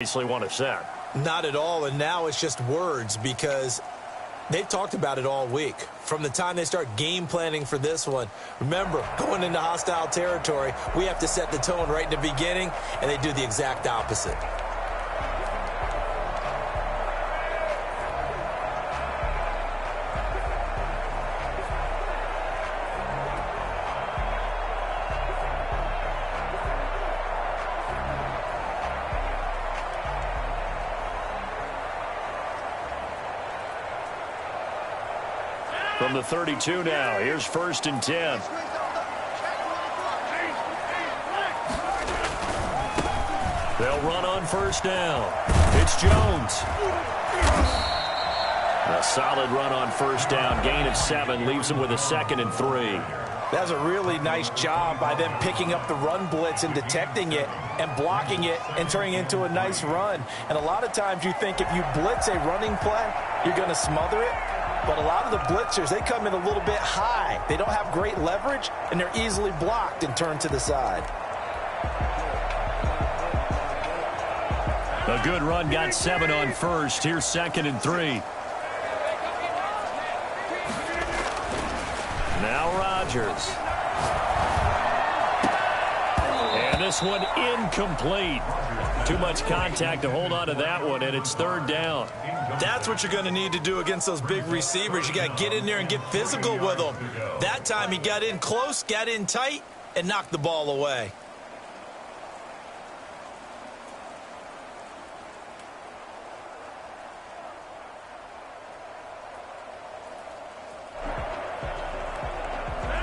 obviously want to set. Not at all, and now it's just words because they've talked about it all week. From the time they start game planning for this one, remember, going into hostile territory, we have to set the tone right in the beginning, and they do the exact opposite. From the 32 now, here's 1st and 10. They'll run on 1st down. It's Jones. A solid run on 1st down. Gain of 7 leaves them with a 2nd and 3. That's a really nice job by them picking up the run blitz and detecting it and blocking it and turning it into a nice run. And a lot of times you think if you blitz a running play, you're going to smother it. But a lot of the blitzers, they come in a little bit high. They don't have great leverage, and they're easily blocked and turned to the side. A good run, got 7 on 1st. Here's 2nd and 3. Now Rodgers. And this one incomplete. Too much contact to hold on to that one, and it's 3rd down. That's what you're going to need to do against those big receivers. You got to get in there and get physical with them. That time he got in close, got in tight, and knocked the ball away.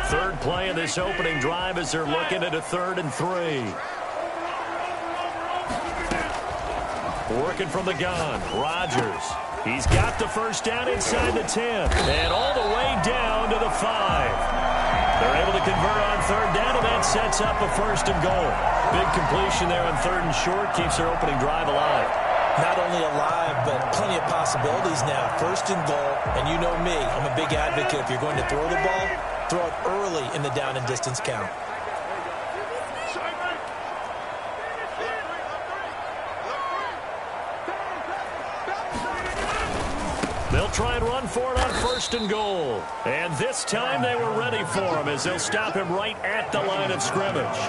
Third play of this opening drive as they're looking at a 3rd and 3. Working from the gun, Rodgers. He's got the 1st down inside the 10. And all the way down to the 5. They're able to convert on 3rd down, and that sets up a 1st and goal. Big completion there on 3rd and short. Keeps their opening drive alive. Not only alive, but plenty of possibilities now. 1st and goal, and you know me, I'm a big advocate. If you're going to throw the ball, throw it early in the down and distance count. They'll try and run for it on 1st and goal. And this time they were ready for him as they'll stop him right at the line of scrimmage.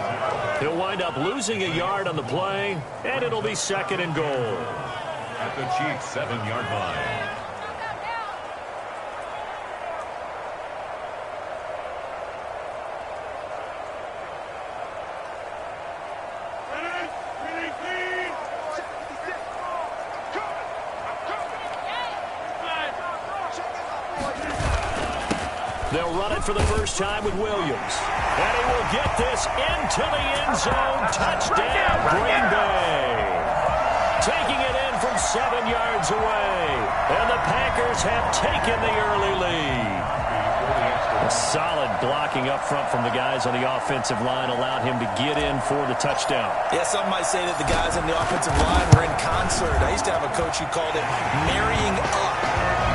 He'll wind up losing a yard on the play, and it'll be 2nd and goal. At the Chiefs' 7-yard line. They'll run it for the first time with Williams. And he will get this into the end zone. Touchdown, Green Bay. Taking it in from 7 yards away. And the Packers have taken the early lead. A solid blocking up front from the guys on the offensive line allowed him to get in for the touchdown. Yeah, some might say that the guys on the offensive line were in concert. I used to have a coach who called it marrying up,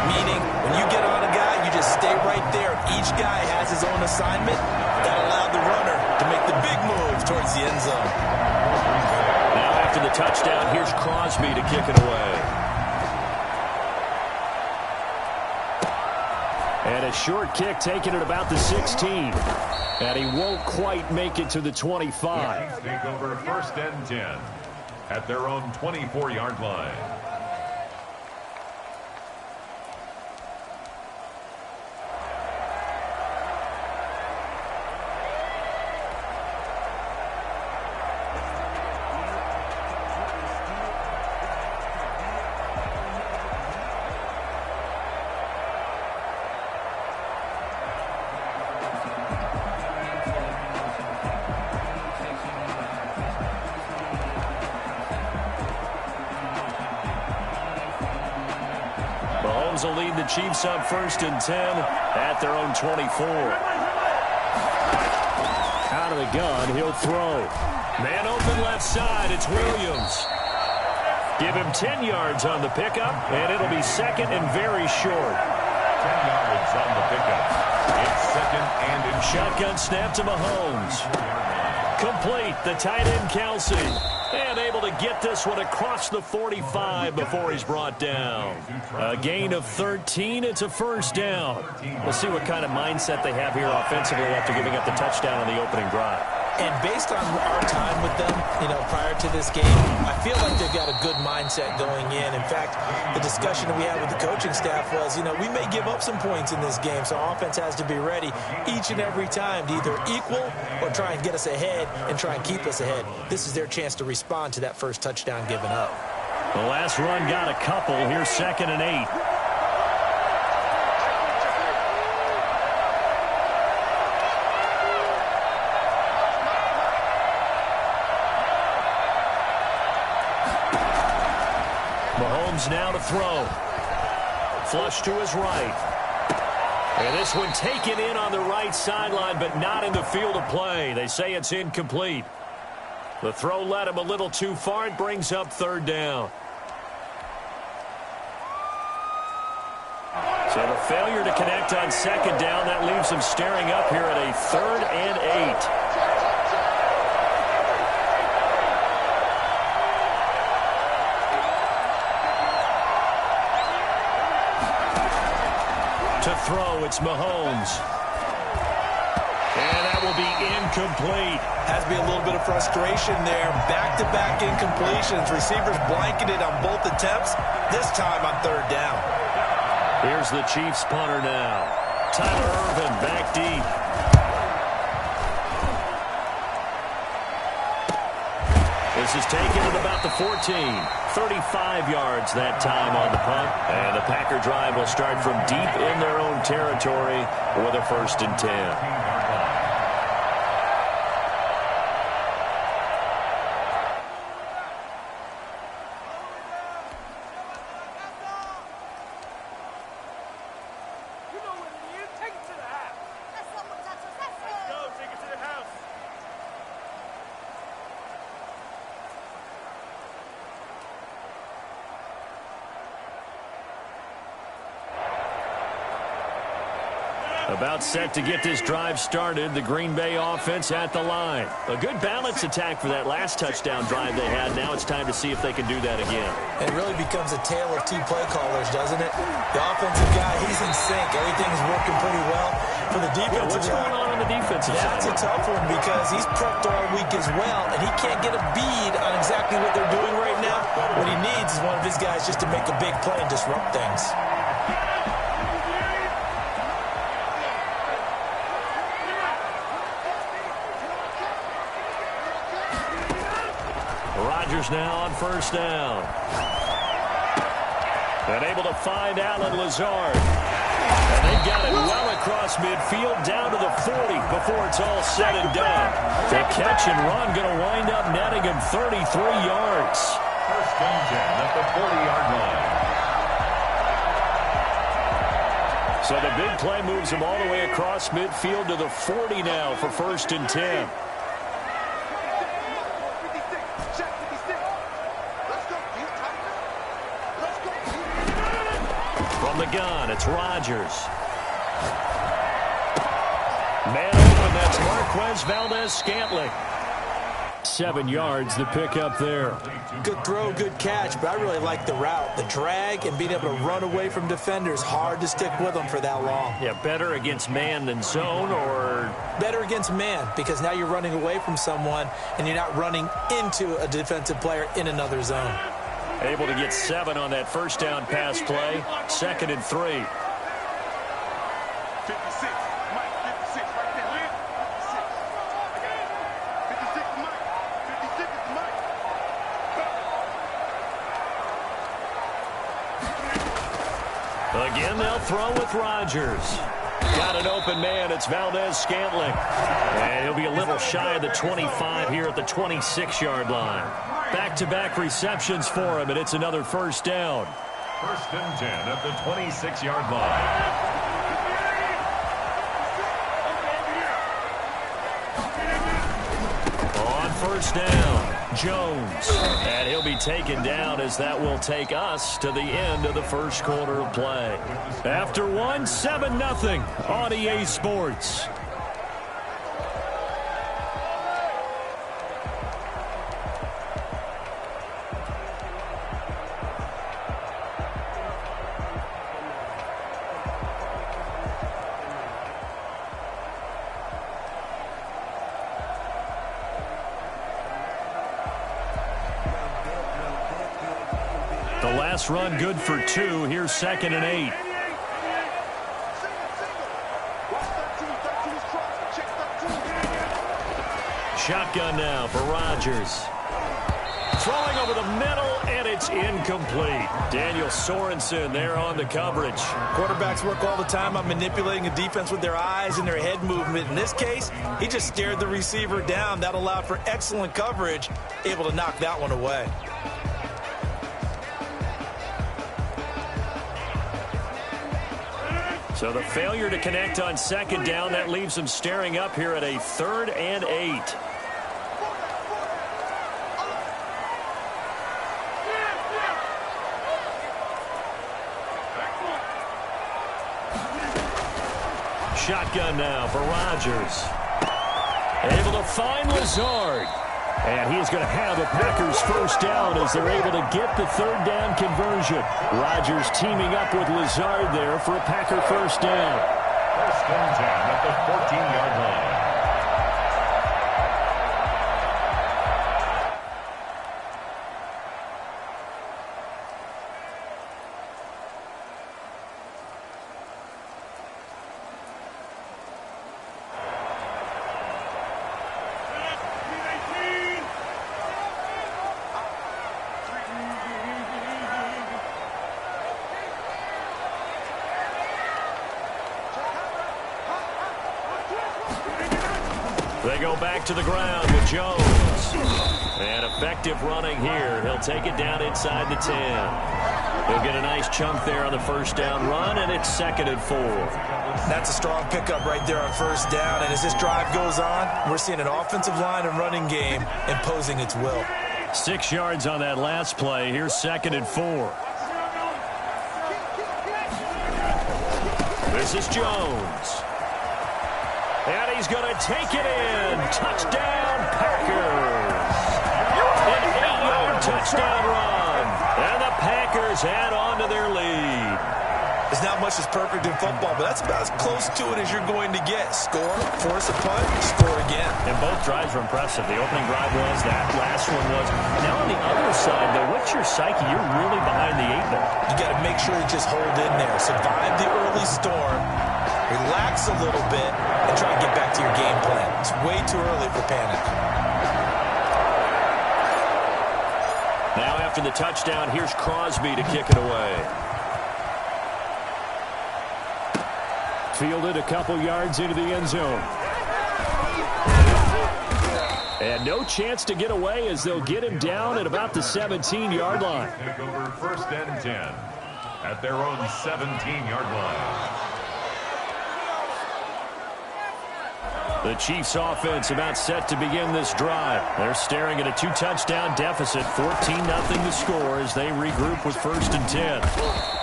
meaning when you get on a guy, you just stay right there. Each guy has his own assignment. That allowed the runner to make the big move towards the end zone. Now after the touchdown, here's Crosby to kick it away. And a short kick taken at about the 16. And he won't quite make it to the 25. Take over 1st and 10 at their own 24-yard line. Will lead the Chiefs up 1st and 10 at their own 24. Out of the gun, he'll throw. Man open left side, it's Williams. Give him 10 yards on the pickup, and it'll be 2nd and very short. 10 yards on the pickup. It's 2nd and in shotgun snap to Mahomes. Complete, the tight end Kelsey. And able to get this one across the 45 before he's brought down. A gain of 13. It's a first down. We'll see what kind of mindset they have here offensively after giving up the touchdown on the opening drive. And based on our time with them, prior to this game, I feel like they've got a good mindset going in. In fact, the discussion that we had with the coaching staff was, we may give up some points in this game, so our offense has to be ready each and every time to either equal or try and get us ahead and try and keep us ahead. This is their chance to respond to that first touchdown given up. The last run got a couple. Here's 2nd and 8. Mahomes now to throw. Flush to his right. And this one taken in on the right sideline, but not in the field of play. They say it's incomplete. The throw led him a little too far. It brings up 3rd down. So the failure to connect on 2nd down, that leaves him staring up here at a 3rd and 8. To throw, it's Mahomes. And that will be incomplete. Has to be a little bit of frustration there. Back-to-back incompletions. Receivers blanketed on both attempts, this time on 3rd down. Here's the Chiefs punter now. Tyler Ervin back deep. This is taken at about the 14. 35 yards that time on the punt. And the Packer drive will start from deep in their own territory with a 1st and 10. About set to get this drive started. The Green Bay offense at the line. A good balance attack for that last touchdown drive they had. Now it's time to see if they can do that again. It really becomes a tale of 2 play callers, doesn't it? The offensive guy, he's in sync. Everything's working pretty well. For the defensive what's going on the defensive side? That's a tough one because he's prepped all week as well, and he can't get a bead on exactly what they're doing right now. What he needs is one of his guys just to make a big play and disrupt things. Rodgers now on 1st down. And able to find Allen Lazard. And they got it well across midfield down to the 40 before it's all said and done. The catch and run going to wind up netting him 33 yards. 1st and 10 at the 40-yard line. So the big play moves him all the way across midfield to the 40 now for 1st and 10. From the gun, it's Rodgers. Man open, that's Marquez Valdes-Scantling. 7 yards, the pickup there. Good throw, good catch, but I really like the route. The drag and being able to run away from defenders. Hard to stick with them for that long. Yeah, better against man than zone, or? Better against man, because now you're running away from someone and you're not running into a defensive player in another zone. Able to get 7 on that 1st down pass play. 2nd and 3. 56, Mike, 56, right there. 56, Mike. 56 is Mike. Again, they'll throw with Rodgers. Got an open man. It's Valdes-Scantling. And he'll be a little shy of the 25 here at the 26-yard line. Back-to-back receptions for him, and it's another 1st down. 1st and 10 at the 26-yard line. On 1st down, Jones. And he'll be taken down as that will take us to the end of the 1st quarter of play. After 1, 7-0 on EA Sports. The last run good for 2. Here's 2nd and 8. Shotgun now for Rodgers. Throwing over the middle, and it's incomplete. Daniel Sorensen there on the coverage. Quarterbacks work all the time on manipulating a defense with their eyes and their head movement. In this case, he just stared the receiver down. That allowed for excellent coverage, able to knock that one away. So the failure to connect on 2nd down, that leaves them staring up here at a 3rd and 8. Shotgun now for Rodgers. Able to find Lazard. And he is going to have a Packers first down as they're able to get the 3rd down conversion. Rodgers teaming up with Lazard there for a Packer first down. First and 10 at the 14-yard line. They go back to the ground with Jones. And effective running here. He'll take it down inside the 10. He'll get a nice chunk there on the first down run, and it's 2nd and 4. That's a strong pickup right there on first down. And as this drive goes on, we're seeing an offensive line and running game imposing its will. 6 yards on that last play. Here's 2nd and 4. This is Jones. And he's going to take it in. Touchdown, Packers. An 8-yard touchdown run. And the Packers add on to their lead. There's not much that's perfect in football, but that's about as close to it as you're going to get. Score, force a punt, score again. And both drives were impressive. The opening drive was, that last one was. Now on the other side, though, what's your psyche? You're really behind the 8 ball. You got to make sure you just hold in there. Survive the early storm, relax a little bit, and try and get back to your game plan. It's way too early for panic. Now after the touchdown, here's Crosby to kick it away. Fielded a couple yards into the end zone. And no chance to get away as they'll get him down at about the 17-yard line. Take over first and 10 at their own 17-yard line. The Chiefs offense about set to begin this drive. They're staring at a 2-touchdown deficit, 14-0 the score as they regroup with first and 10.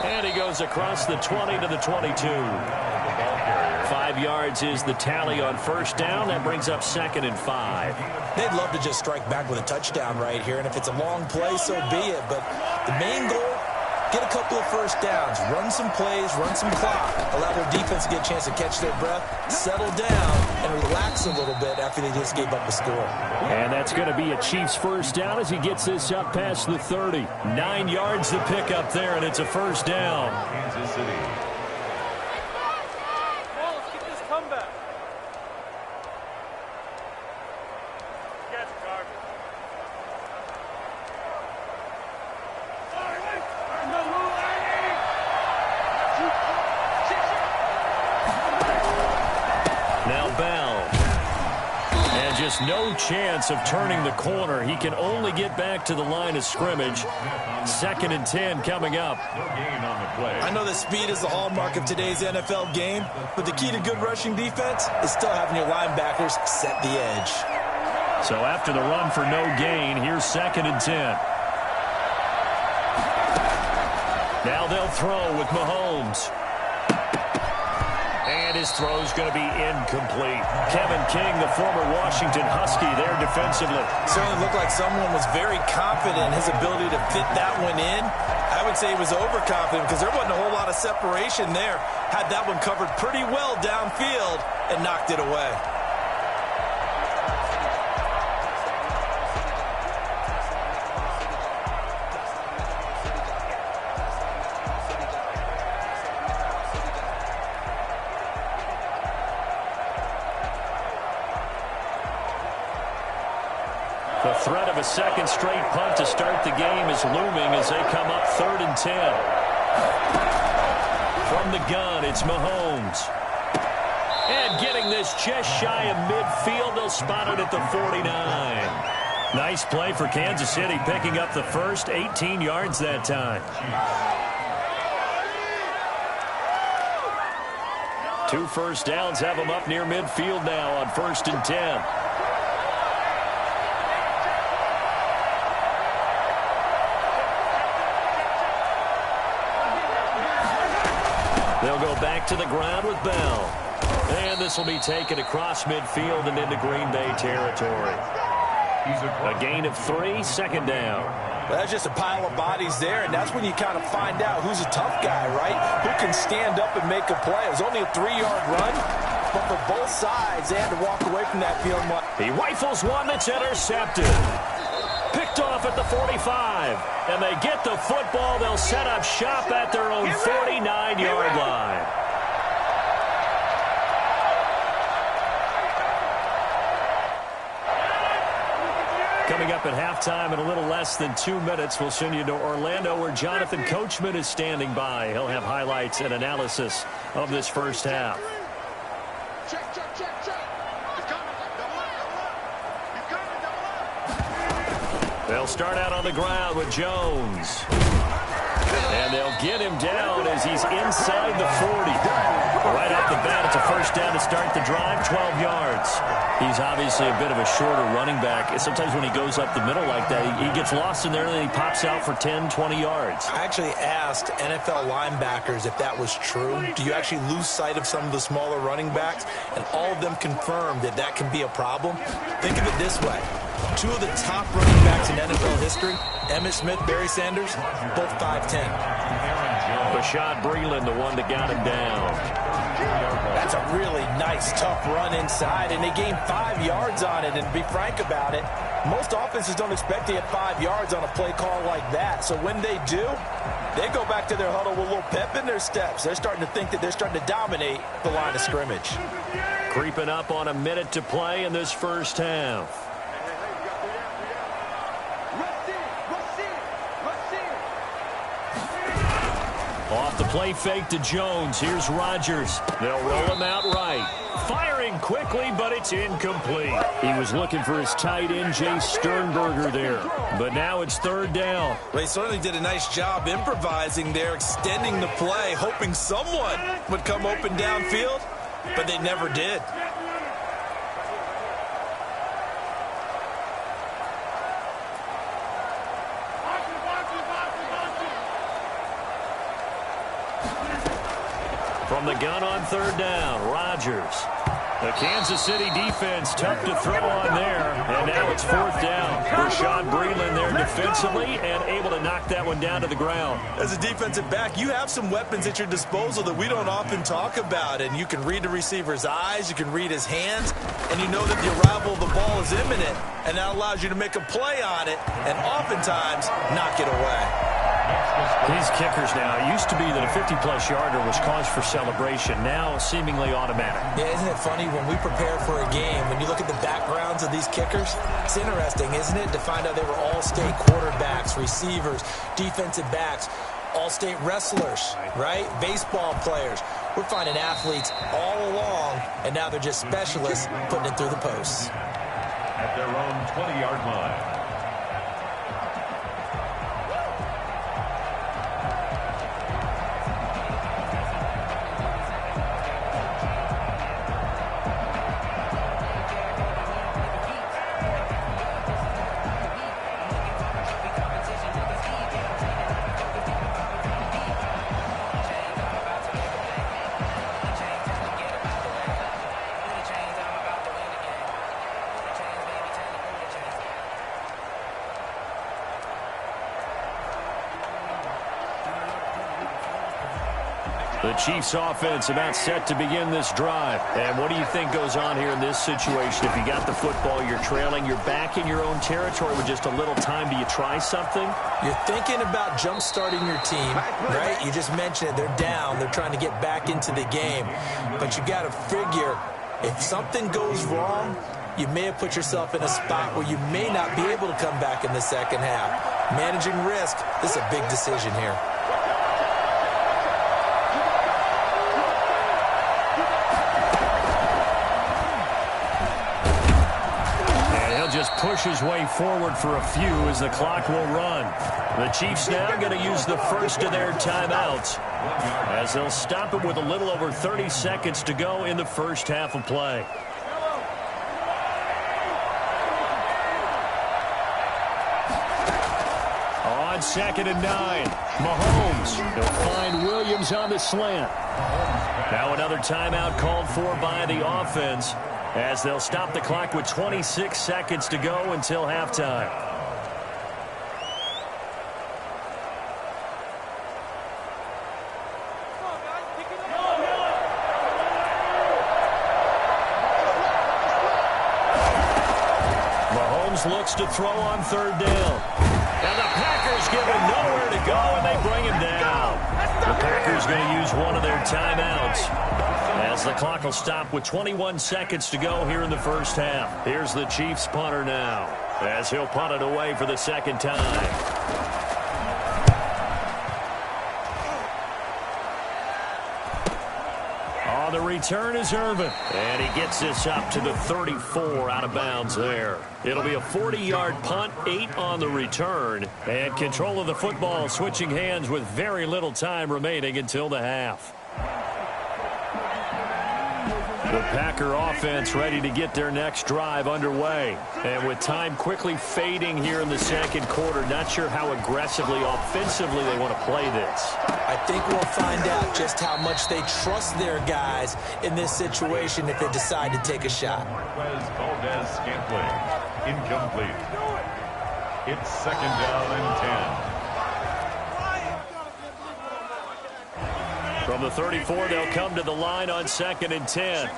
And he goes across the 20 to the 22. 5 yards is the tally on first down. That brings up 2nd and 5. They'd love to just strike back with a touchdown right here, and if it's a long play, so be it. But the main goal, get a couple of first downs, run some plays, run some clock, allow their defense to get a chance to catch their breath, settle down, and relax a little bit after they just gave up a score. And that's going to be a Chiefs first down as he gets this up past the 30. 9 yards to pick up there, and it's a first down. Kansas City. No chance of turning the corner. He can only get back to the line of scrimmage. 2nd and 10 coming up. No gain on the play. I know that speed is the hallmark of today's NFL game, but the key to good rushing defense is still having your linebackers set the edge. So after the run for no gain, here's 2nd and 10. Now they'll throw with Mahomes. And his throw's going to be incomplete. Kevin King, the former Washington Husky, there defensively. Certainly looked like someone was very confident in his ability to fit that one in. I would say he was overconfident because there wasn't a whole lot of separation there. Had that one covered pretty well downfield and knocked it away. threat of a second straight punt to start the game is looming as they come up 3rd and 10. From the gun, it's Mahomes. And getting this just shy of midfield, they'll spot it at the 49. Nice play for Kansas City, picking up the first 18 yards that time. 2 first downs have them up near midfield now on 1st and 10. They'll go back to the ground with Bell. And this will be taken across midfield and into Green Bay territory. A gain of 3, 2nd down. Well, that's just a pile of bodies there, and that's when you kind of find out who's a tough guy, right? Who can stand up and make a play. It was only a 3-yard run, but for both sides, they had to walk away from that field. He rifles one that's intercepted. Picked off at the 45. And they get the football. They'll set up shop at their own 49-yard line. Coming up at halftime in a little less than 2 minutes, we'll send you to Orlando where Jonathan Coachman is standing by. He'll have highlights and analysis of this first half. Check. He's coming. Double up. He's coming. Double up. They'll start out on the ground with Jones. And they'll get him down as he's inside the 40. Right off the bat, it's a first down to start the drive, 12 yards. He's obviously a bit of a shorter running back. Sometimes when he goes up the middle like that, he gets lost in there and then he pops out for 10, 20 yards. I actually asked NFL linebackers if that was true. Do you actually lose sight of some of the smaller running backs? And all of them confirmed that that can be a problem. Think of it this way. 2 of the top running backs in NFL history, Emmitt Smith, Barry Sanders, both 5'10". Bashaud Breeland, the one that got him down. That's a really nice, tough run inside, and they gained 5 yards on it. And to be frank about it, most offenses don't expect to get 5 yards on a play call like that. So when they do, they go back to their huddle with a little pep in their steps. They're starting to think that they're starting to dominate the line of scrimmage. Creeping up on a minute to play in this first half. Off the play fake to Jones. Here's Rodgers. They'll roll him out right. Firing quickly, but it's incomplete. He was looking for his tight end, Jay Sternberger there. But now it's 3rd down. They certainly did a nice job improvising there, extending the play, hoping someone would come open downfield, but they never did. From the gun on 3rd down, Rodgers. The Kansas City defense tough to throw on there. And now it's 4th down. Bashaud Breeland there defensively and able to knock that one down to the ground. As a defensive back, you have some weapons at your disposal that we don't often talk about. And you can read the receiver's eyes, you can read his hands, and you know that the arrival of the ball is imminent. And that allows you to make a play on it and oftentimes knock it away. These kickers now, it used to be that a 50-plus yarder was cause for celebration. Now seemingly automatic. Yeah, isn't it funny when we prepare for a game, when you look at the backgrounds of these kickers, it's interesting, isn't it, to find out they were all-state quarterbacks, receivers, defensive backs, all-state wrestlers, right? Baseball players. We're finding athletes all along, and now they're just specialists putting it through the posts. At their own 20-yard line. The Chiefs offense about set to begin this drive. And what do you think goes on here in this situation? If you got the football, you're trailing, you're back in your own territory with just a little time. Do you try something? You're thinking about jump-starting your team, right? You just mentioned it. They're down. They're trying to get back into the game. But you got to figure, if something goes wrong, you may have put yourself in a spot where you may not be able to come back in the second half. Managing risk, this is a big decision here. Just push his way forward for a few as the clock will run. The Chiefs now going to use the first of their timeouts as they'll stop it with a little over 30 seconds to go in the first half of play. On 2nd and 9, Mahomes. He'll find Williams on the slant. Now another timeout called for by the offense, as they'll stop the clock with 26 seconds to go until halftime. Mahomes looks to throw on 3rd down. And the Packers give him nowhere to go, and they bring him down. The Packers going to use one of their timeouts, as the clock will stop with 21 seconds to go here in the first half. Here's the Chiefs punter now, as he'll punt it away for the second time. On the return is Irvin, and he gets this up to the 34 out of bounds there. It'll be a 40-yard punt, 8 on the return, and control of the football switching hands with very little time remaining until the half. The Packer offense ready to get their next drive underway. And with time quickly fading here in the second quarter, not sure how aggressively, offensively they want to play this. I think we'll find out just how much they trust their guys in this situation if they decide to take a shot. Valdez-Scantling, incomplete. It's 2nd down and 10. From the 34, they'll come to the line on 2nd and 10.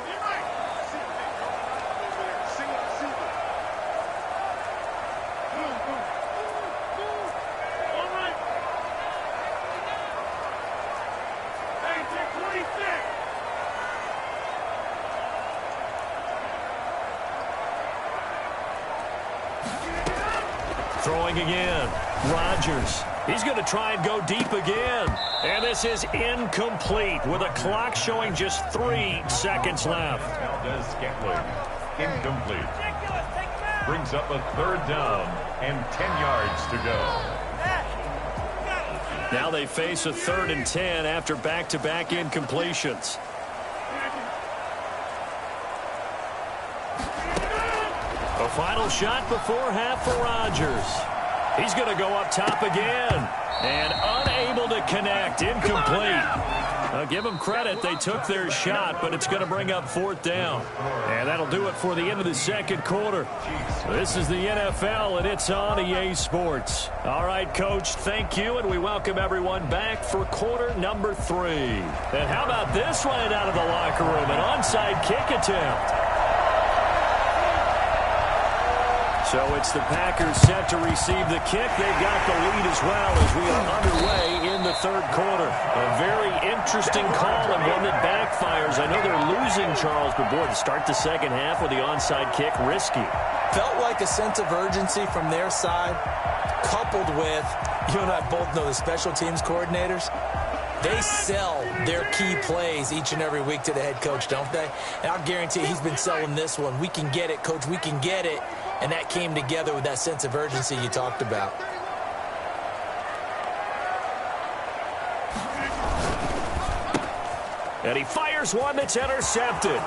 Throwing again. Rodgers. He's going to try and go deep again. And this is incomplete with a clock showing just 3 seconds left. Valdez-Scantling, incomplete. Brings up a 3rd down and 10 yards to go. Now they face a 3rd and 10 after back-to-back incompletions. A final shot before half for Rodgers. He's going to go up top again. And unable to connect. Incomplete. I'll give them credit. They took their shot, but it's going to bring up 4th down. And that'll do it for the end of the second quarter. This is the NFL, and it's on EA Sports. All right, Coach, thank you, and we welcome everyone back for quarter number 3. And how about this right out of the locker room? An onside kick attempt. So it's the Packers set to receive the kick. They've got the lead as well as we are underway in the third quarter. A very interesting call and one that backfires. I know they're losing, Charles, but boy, to start the second half with the onside kick, risky. Felt like a sense of urgency from their side, coupled with, you and I both know the special teams coordinators. They sell their key plays each and every week to the head coach, don't they? And I'll guarantee he's been selling this one. We can get it, Coach. We can get it. And that came together with that sense of urgency you talked about. And he fires one that's intercepted.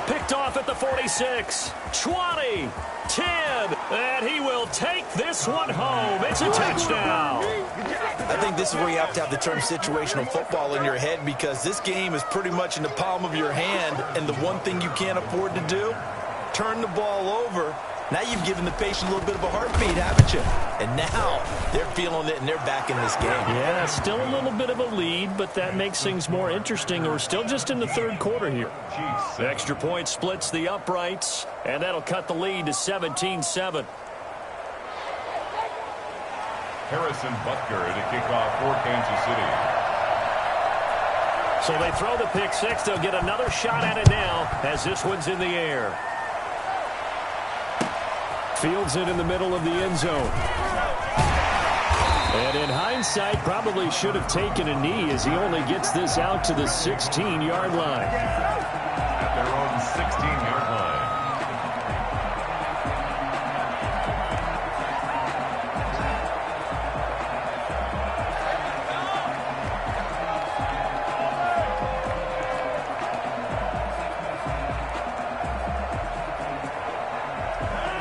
Picked off at the 46, 20, 10, and he will take this one home. It's a touchdown. I think this is where you have to have the term situational football in your head, because this game is pretty much in the palm of your hand, and the one thing you can't afford to do, turn the ball over. Now you've given the patient a little bit of a heartbeat, haven't you? And now they're feeling it, and they're back in this game. Yeah, still a little bit of a lead, but that makes things more interesting. We're still just in the third quarter here. The extra point splits the uprights, and that'll cut the lead to 17-7. Harrison Butker to kick off for Kansas City. So they throw the pick six. They'll get another shot at it now as this one's in the air. Fields it in the middle of the end zone. And in hindsight, probably should have taken a knee as he only gets this out to the 16-yard line. At their own 16-yard line.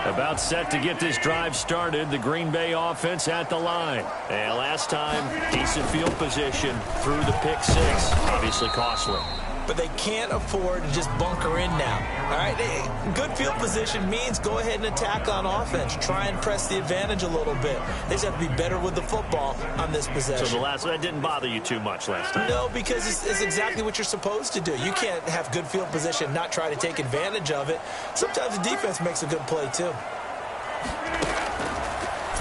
About set to get this drive started. The Green Bay offense at the line. And last time, decent field position through the pick six. Obviously costly. But they can't afford to just bunker in now. All right, good field position means go ahead and attack on offense. Try and press the advantage a little bit. They just have to be better with the football on this possession. So that didn't bother you too much last time? No, because it's exactly what you're supposed to do. You can't have good field position and not try to take advantage of it. Sometimes the defense makes a good play, too.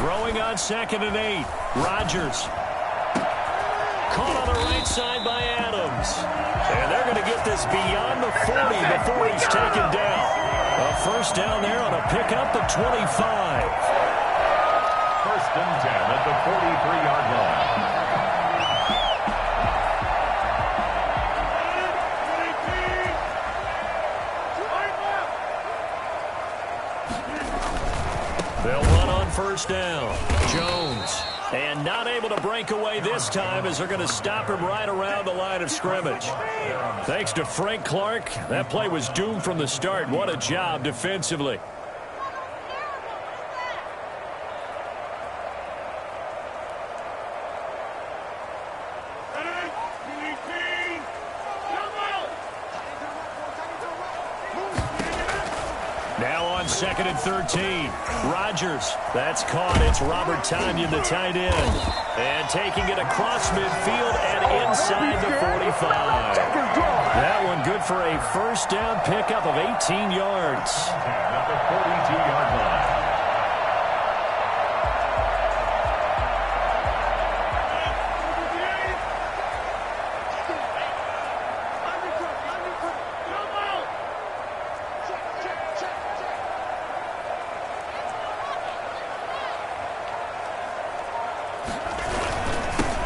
Throwing on 2nd and 8. Rodgers. Caught on the right side by Adams. And they're going to get this beyond the 40 before he's taken down. A first down there on a pickup of 25. 1st and 10 at the 43-yard line. They'll run on 1st down. Jones. And not able to break away this time as they're going to stop him right around the line of scrimmage. Thanks to Frank Clark, that play was doomed from the start. What a job defensively. Now on 2nd and 13. Rodgers. That's caught. It's Robert Tonyan, the tight end. And taking it across midfield and inside the 45. That one good for a first down pickup of 18 yards. At the 42-yard line.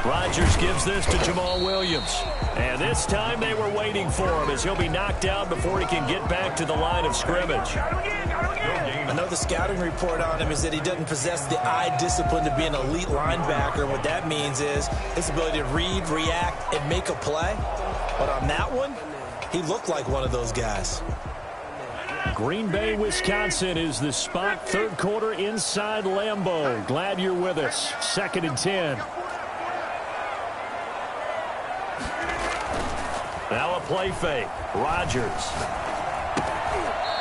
Rodgers gives this to Jamal Williams. And this time they were waiting for him as he'll be knocked down before he can get back to the line of scrimmage. I know the scouting report on him is that he doesn't possess the eye discipline to be an elite linebacker. What that means is his ability to read, react, and make a play. But on that one, he looked like one of those guys. Green Bay, Wisconsin is the spot. 3rd quarter inside Lambeau. Glad you're with us. 2nd and 10. Now a play fake. Rodgers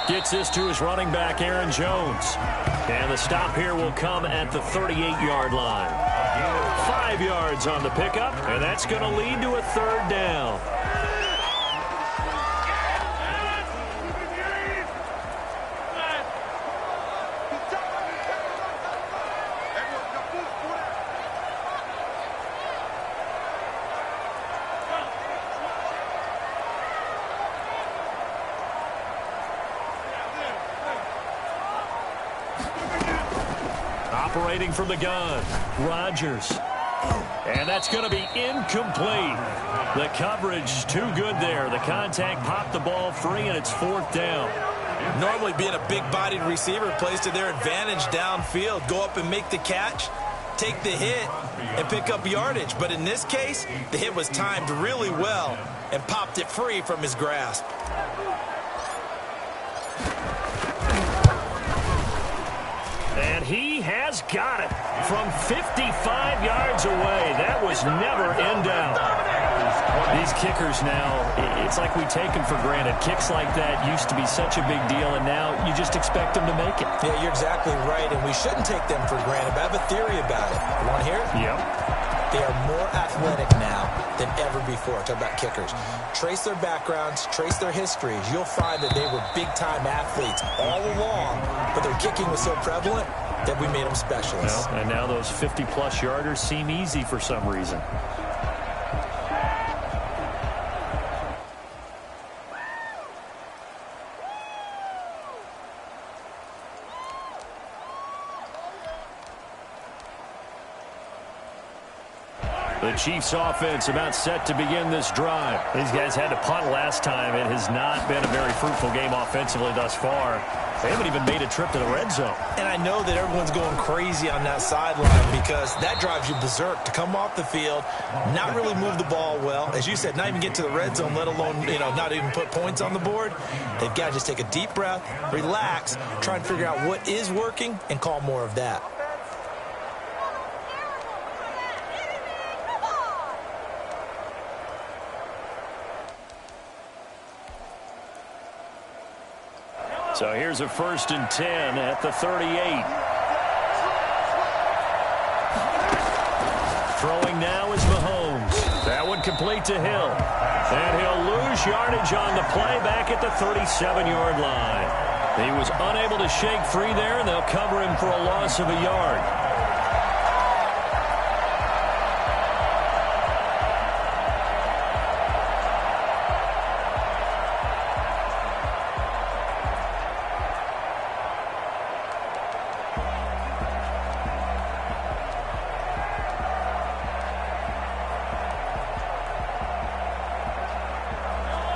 gets this to his running back, Aaron Jones. And the stop here will come at the 38-yard line. 5 yards on the pickup, and that's going to lead to a 3rd down. Operating from the gun, Rodgers. And that's going to be incomplete. The coverage too good there. The contact popped the ball free, and it's 4th down. Normally being a big-bodied receiver plays to their advantage downfield. Go up and make the catch, take the hit, and pick up yardage. But in this case, the hit was timed really well and popped it free from his grasp. And he has got it from 55 yards away. That was never in doubt. These kickers now, it's like we take them for granted. Kicks like that used to be such a big deal, and now you just expect them to make it. Yeah, you're exactly right, and we shouldn't take them for granted. But I have a theory about it. You want to hear it? Yep. They are more athletic now than ever before. Talk about kickers. Trace their backgrounds, trace their histories. You'll find that they were big-time athletes all along, but their kicking was so prevalent that we made them specialists. Well, and now those 50-plus yarders seem easy for some reason. The Chiefs offense about set to begin this drive. These guys had to punt last time. It has not been a very fruitful game offensively thus far. They haven't even made a trip to the red zone. And I know that everyone's going crazy on that sideline because that drives you berserk to come off the field, not really move the ball well. As you said, not even get to the red zone, let alone, not even put points on the board. They've got to just take a deep breath, relax, try and figure out what is working and call more of that. So here's a 1st and 10 at the 38. Throwing now is Mahomes. That one complete to Hill. And he'll lose yardage on the play back at the 37-yard line. He was unable to shake free there, and they'll cover him for a loss of a yard.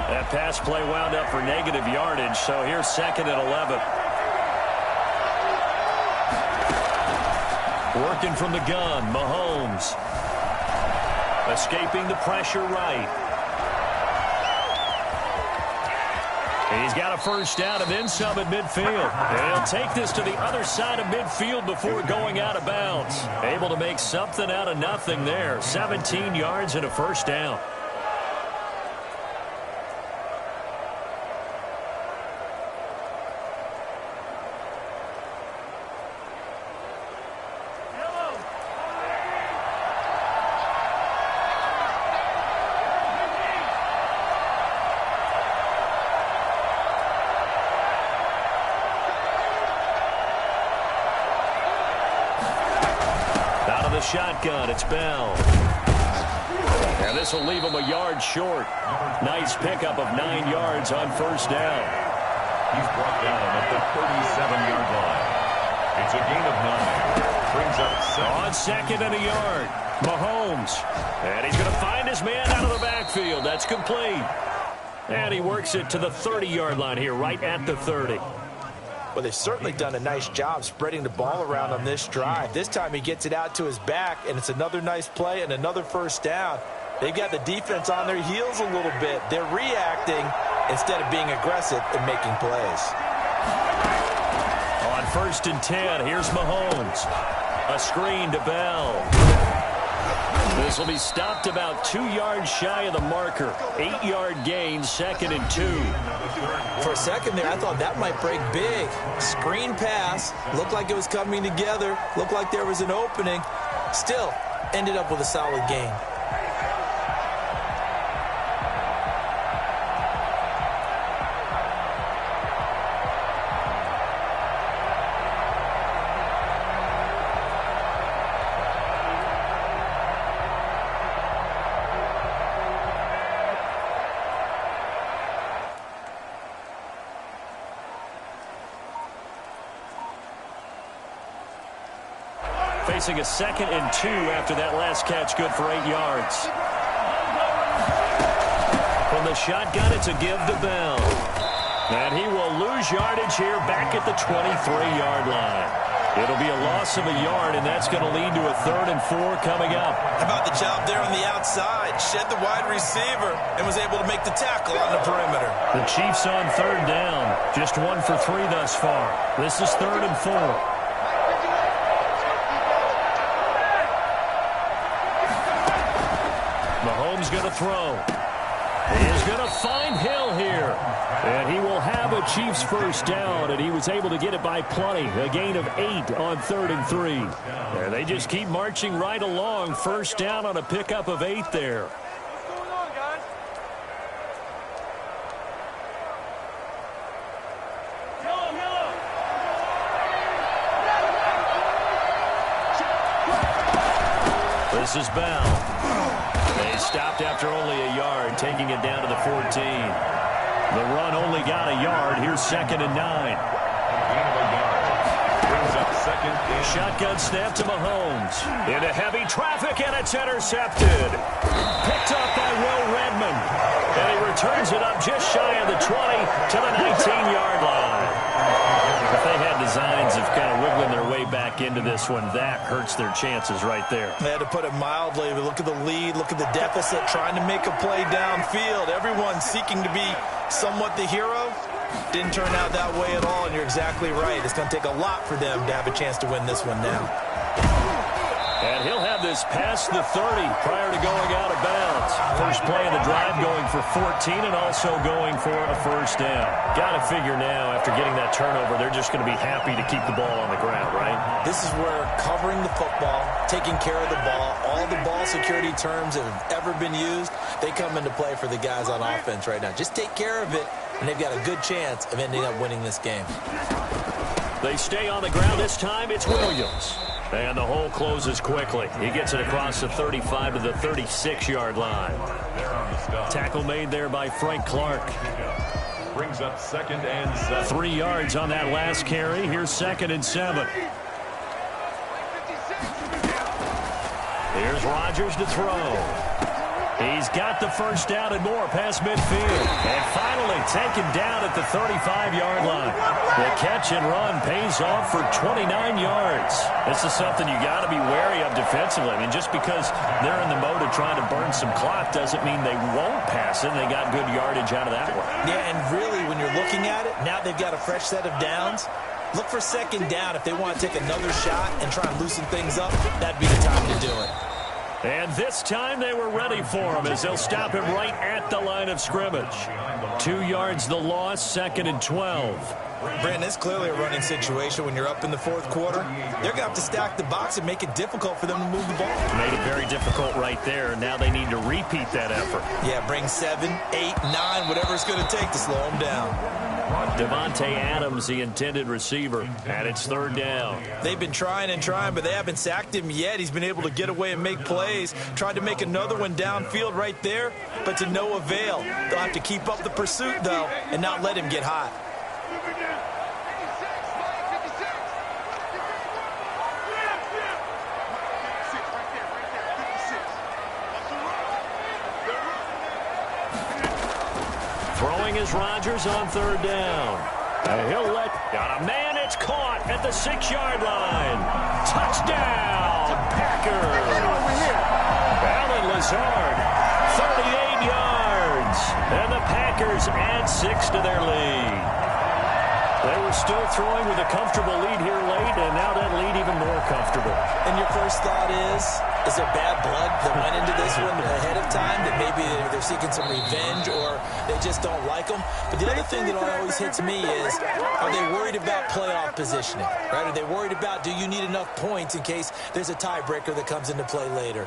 That pass play wound up for negative yardage, so here's 2nd and 11. Working from the gun, Mahomes. Escaping the pressure right. He's got a 1st down and then some at midfield. And he'll take this to the other side of midfield before going out of bounds. Able to make something out of nothing there. 17 yards and a 1st down. Shotgun, it's Bell. And this will leave him a yard short. Nice pickup of 9 yards on 1st down. He's brought down at the 37-yard line. It's a gain of 9. Brings up 2nd and a yard. Mahomes. And he's going to find his man out of the backfield. That's complete. And he works it to the 30-yard line here, right at the 30. Well, they've certainly done a nice job spreading the ball around on this drive. This time he gets it out to his back, and it's another nice play and another 1st down. They've got the defense on their heels a little bit. They're reacting instead of being aggressive and making plays. On 1st and 10, here's Mahomes. A screen to Bell. This will be stopped about 2 yards shy of the marker. 8-yard gain, 2nd and 2. For a second there, I thought that might break big. Screen pass. Looked like it was coming together. Looked like there was an opening. Still, ended up with a solid gain. Facing a 2nd and 2 after that last catch, good for 8 yards. From the shotgun, it's a give to Bell. And he will lose yardage here back at the 23-yard line. It'll be a loss of a yard, and that's going to lead to a 3rd and 4 coming up. How about the job there on the outside? Shed the wide receiver and was able to make the tackle on the perimeter. The Chiefs on 3rd down. Just 1 for 3 thus far. This is 3rd and 4. Mahomes going to throw. He is going to find Hill here. And he will have a Chiefs 1st down, and he was able to get it by plenty. A gain of 8 on 3rd and 3. And they just keep marching right along. 1st down on a pickup of 8 there. What's going on, guys? This is Bell. They stopped after only a yard, taking it down to the 14. The run only got a yard. Here's 2nd and 9. Gain of a yard. Brings up 2nd and Shotgun snap to Mahomes. Into heavy traffic, and it's intercepted. Picked up by Will Redmond. And he returns it up just shy of the 20 to the 19-yard line. If they had designs of kind of wiggling their way back into this one, that hurts their chances right there. They had to put it mildly. But look at the lead. Look at the deficit. Trying to make a play downfield. Everyone seeking to be somewhat the hero. Didn't turn out that way at all, and you're exactly right. It's going to take a lot for them to have a chance to win this one now. And he'll have this past the 30 prior to going out of bounds. First play of the drive going for 14 and also going for a first down. Got to figure now, after getting that turnover, they're just going to be happy to keep the ball on the ground, right? This is where covering the football, taking care of the ball, all the ball security terms that have ever been used, they come into play for the guys on offense right now. Just take care of it, and they've got a good chance of ending up winning this game. They stay on the ground. This time it's Williams. And the hole closes quickly. He gets it across the 35 to the 36-yard line. Tackle made there by Frank Clark. brings up 2nd and 7. 3 yards on that last carry. Here's 2nd and 7. Here's Rodgers to throw. He's got the first down and more past midfield. And finally taken down at the 35-yard line. The catch and run pays off for 29 yards. This is something you got to be wary of defensively. I mean, just because they're in the mode of trying to burn some clock doesn't mean they won't pass it. They got good yardage out of that one. Yeah, and really, when you're looking at it, now they've got a fresh set of downs. Look for 2nd down. If they want to take another shot and try and loosen things up, that'd be the time to do it. And this time they were ready for him as they'll stop him right at the line of scrimmage. 2 yards the loss, 2nd and 12. Brandon, it's clearly a running situation when you're up in the 4th quarter. They're going to have to stack the box and make it difficult for them to move the ball. Made it very difficult right there. Now they need to repeat that effort. Yeah, bring 7, 8, 9, whatever it's going to take to slow them down. Devontae Adams, the intended receiver, and it's 3rd down. They've been trying and trying, but they haven't sacked him yet. He's been able to get away and make plays. Tried to make another one downfield right there, but to no avail. They'll have to keep up the pursuit, though, and not let him get hot. Throwing is Rodgers on 3rd down. And he'll let got a man. It's caught at the 6-yard line. Touchdown, Packers. Allen Lazard, 38 yards. And the Packers add 6 to their lead. They were still throwing with a comfortable lead here late, and now that lead even more comfortable. And your first thought is there bad blood that went into this one ahead of time, that maybe they're seeking some revenge or they just don't like them? But the other thing that always hits me is, are they worried about playoff positioning? Right? Are they worried about, do you need enough points in case there's a tiebreaker that comes into play later?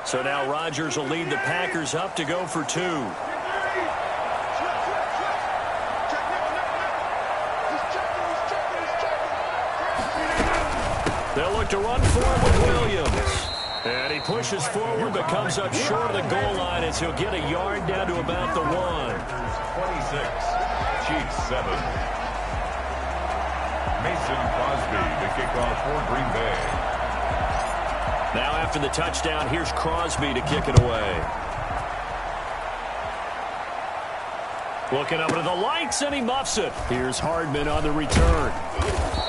So now Rodgers will lead the Packers up to go for 2. They'll look to run forward with Williams. And he pushes forward but comes up short of the goal line as he'll get a yard down to about the 1. 26, Chiefs 7. Mason Crosby, the kickoff for Green Bay. Now after the touchdown, here's Crosby to kick it away. Looking up into the lights, and he muffs it. Here's Hardman on the return.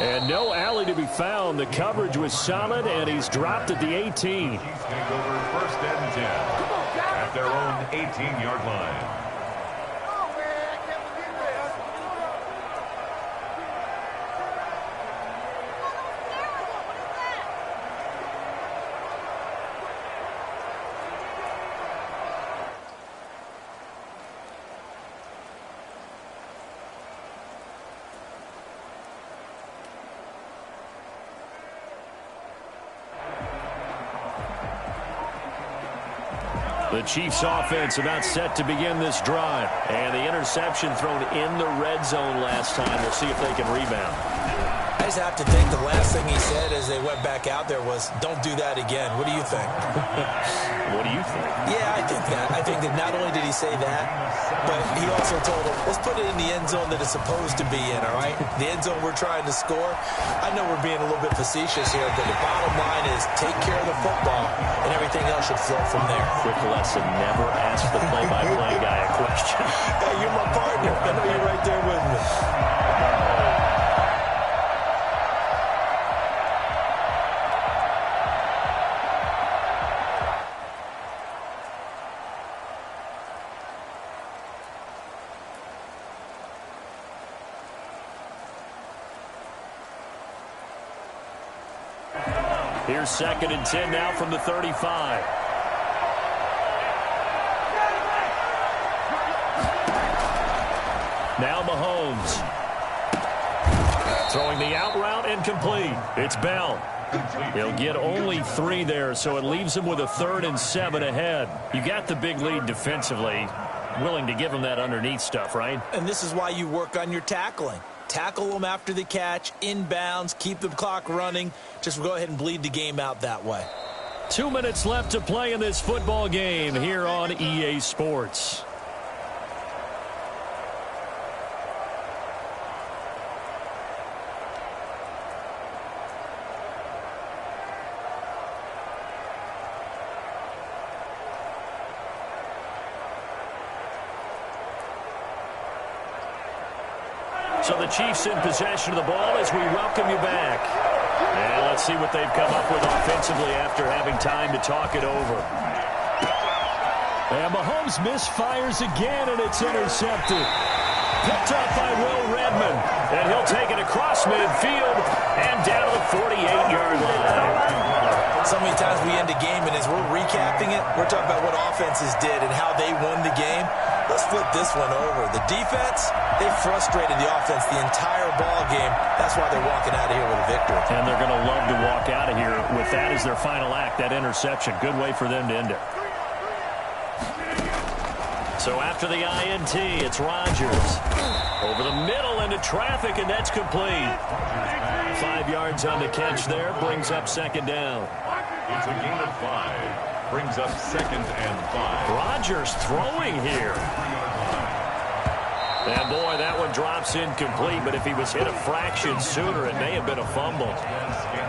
And no alley to be found. The coverage was solid, and he's dropped at the 18. He's going to go for 1st and 10 at their own 18-yard line. The Chiefs offense about set to begin this drive. And the interception thrown in the red zone last time. We'll see if they can rebound. just have to think the last thing he said as they went back out there was, don't do that again. What do you think? What do you think? Yeah, I think that. I think that not only did he say that, but he also told him, let's put it in the end zone that it's supposed to be in, all right? The end zone we're trying to score. I know we're being a little bit facetious here, but the bottom line is take care of the football, and everything else should flow from there. Quick lesson, never ask the play-by-play guy a question. Hey, you're my partner. I know you're right there with me. Here's 2nd and 10 now from the 35. Now Mahomes. Throwing the out route incomplete. It's Bell. He'll get only 3 there, so it leaves him with a 3rd and 7 ahead. You got the big lead defensively. Willing to give him that underneath stuff, right? And this is why you work on your tackling. Tackle them after the catch, inbounds, keep the clock running. Just go ahead and bleed the game out that way. 2 minutes left to play in this football game here on EA Sports. So the Chiefs in possession of the ball as we welcome you back. And let's see what they've come up with offensively after having time to talk it over. And Mahomes misfires again, and it's intercepted. Picked up by Will Redmond. And he'll take it across midfield and down to the 48-yard line. So many times we end a game, and as we're recapping it, we're talking about what offenses did and how they won the game. Let's flip this one over. The defense, they frustrated the offense the entire ball game. That's why they're walking out of here with a victory. And they're going to love to walk out of here with that as their final act, that interception. Good way for them to end it. So after the INT, it's Rodgers. Over the middle into traffic, and that's complete. 5 yards on the catch there, brings up 2nd down. It's a gain of 5. Brings up 2nd and 5. Rodgers throwing here. And boy, that one drops incomplete, but if he was hit a fraction sooner, it may have been a fumble.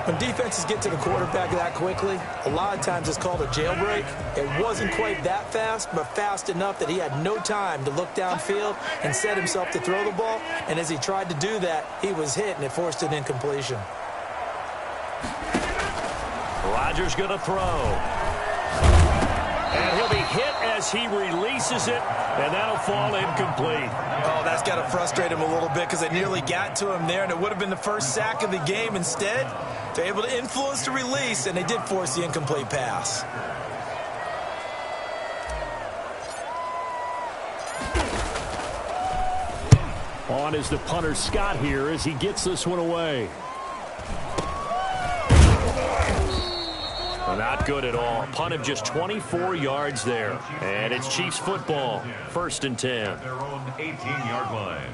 When defenses get to the quarterback that quickly, a lot of times it's called a jailbreak. It wasn't quite that fast, but fast enough that he had no time to look downfield and set himself to throw the ball. And as he tried to do that, he was hit, and it forced an incompletion. Rodgers going to throw. And he'll be hit as he releases it, and that'll fall incomplete. Oh, that's got to frustrate him a little bit because they nearly got to him there, and it would have been the first sack of the game. Instead, they're able to influence the release, and they did force the incomplete pass. On is the punter Scott here as he gets this one away. Not good at all. Punt of just 24 yards there. And it's Chiefs football. 1st and 10. At their own 18-yard line.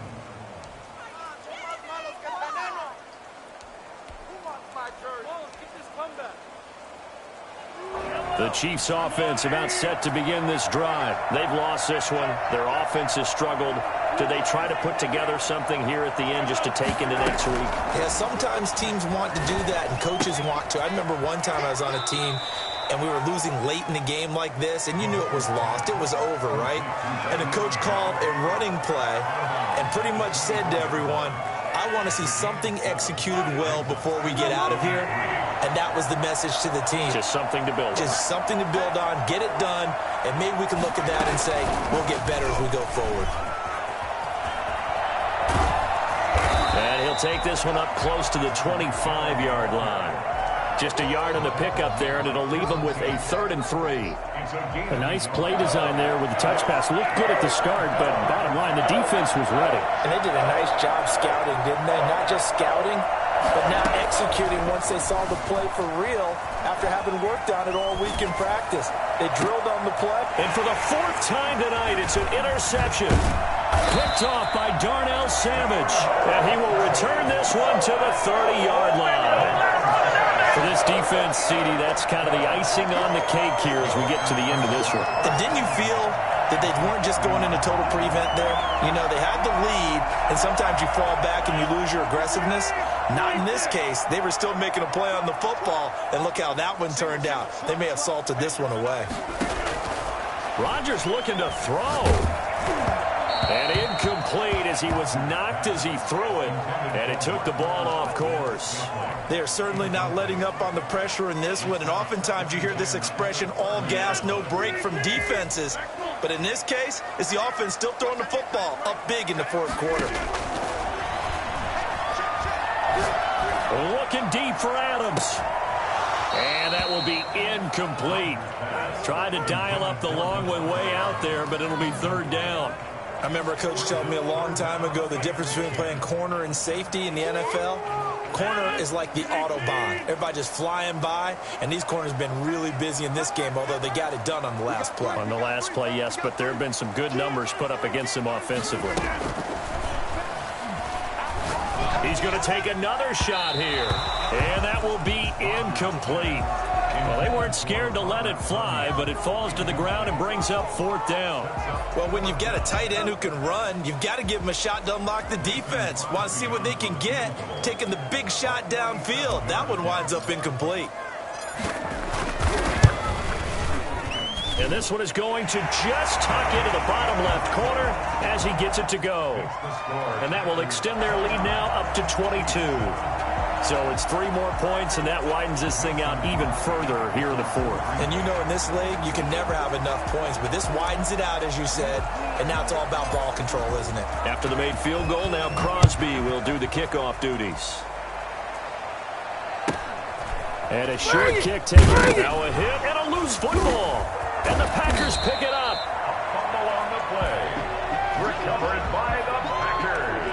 The Chiefs offense about set to begin this drive. They've lost this one. Their offense has struggled. Do they try to put together something here at the end just to take into next week? Yeah, sometimes teams want to do that and coaches want to. I remember one time I was on a team and we were losing late in the game like this, and you knew it was lost. It was over, right? And the coach called a running play and pretty much said to everyone, I want to see something executed well before we get out of here. And that was the message to the team. Just something to build on. Just something to build on, get it done, and maybe we can look at that and say, we'll get better as we go forward. And he'll take this one up close to the 25-yard line. Just a yard on the pickup there, and it'll leave him with a 3rd and 3. A nice play design there with the touch pass. Looked good at the start, but bottom line, the defense was ready. And they did a nice job scouting, didn't they? Not just scouting, but now executing once they saw the play for real after having worked on it all week in practice. They drilled on the play. And for the 4th time tonight, it's an interception. I Picked off by Darnell Savage. And he will return this one to the 30-yard line. For this defense, CD, that's kind of the icing on the cake here as we get to the end of this one. And didn't you feel that they weren't just going into total prevent there? You know, they had the lead, and sometimes you fall back and you lose your aggressiveness. Not in this case. They were still making a play on the football, and look how that one turned out. They may have salted this one away. Rodgers looking to throw. And incomplete as he was knocked as he threw it, and it took the ball off course. They are certainly not letting up on the pressure in this one, and oftentimes you hear this expression, all gas, no break from defenses. But in this case, it's the offense still throwing the football up big in the fourth quarter. Looking deep for Adams. And that will be incomplete. Tried to dial up the long one way out there, but it'll be third down. I remember a coach telling me a long time ago the difference between playing corner and safety in the NFL. Corner is like the Autobahn. Everybody just flying by, and these corners have been really busy in this game, although they got it done on the last play. On the last play, yes, but there have been some good numbers put up against him offensively. He's going to take another shot here, and that will be incomplete. Well, they weren't scared to let it fly, but it falls to the ground and brings up fourth down. Well, when you've got a tight end who can run, you've got to give him a shot to unlock the defense. Want to see what they can get, taking the big shot downfield. That one winds up incomplete. And this one is going to just tuck into the bottom left corner as he gets it to go. And that will extend their lead now up to 22. So it's 3 more points, and that widens this thing out even further here in the fourth. And you know in this league, you can never have enough points, but this widens it out, as you said, and now it's all about ball control, isn't it? After the made field goal, now Crosby will do the kickoff duties. And a short kick taken. Now a hit and a loose football. And the Packers pick it up. A fumble on the play. Recovered by the Packers.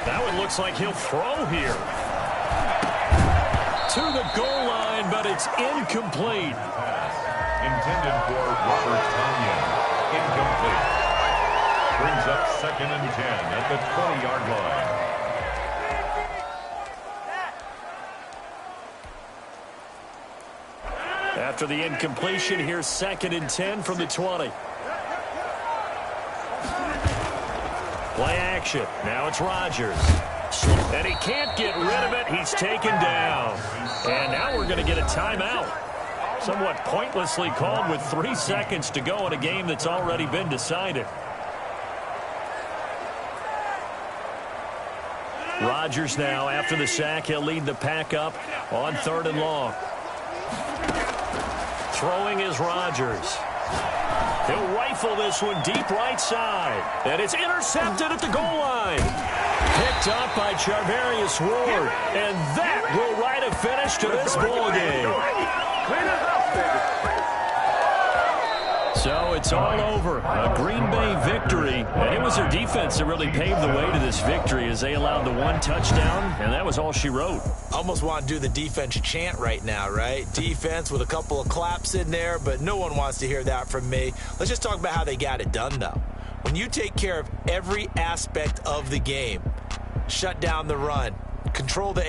That one looks like he'll throw here. To the goal line, but it's incomplete. Intended for Robert Tonyan. Incomplete. Brings up 2nd and 10 at the 20-yard line. After the incompletion, here's 2nd and 10 from the 20. Play action. Now it's Rodgers. And he can't get rid of it. He's taken down. And now we're going to get a timeout. Somewhat pointlessly called with 3 seconds to go in a game that's already been decided. Rodgers now, after the sack, he'll lead the pack up on 3rd and long. Throwing is Rodgers. He'll rifle this one deep right side. And it's intercepted at the goal line. Picked up by Charvarius Ward. And that will write a finish to this ball game. So it's all over. A Green Bay victory. And it was their defense that really paved the way to this victory as they allowed the 1 touchdown. And that was all she wrote. Almost want to do the defense chant right now, right? Defense with a couple of claps in there, but no one wants to hear that from me. Let's just talk about how they got it done, though. When you take care of every aspect of the game, shut down the run, control the air.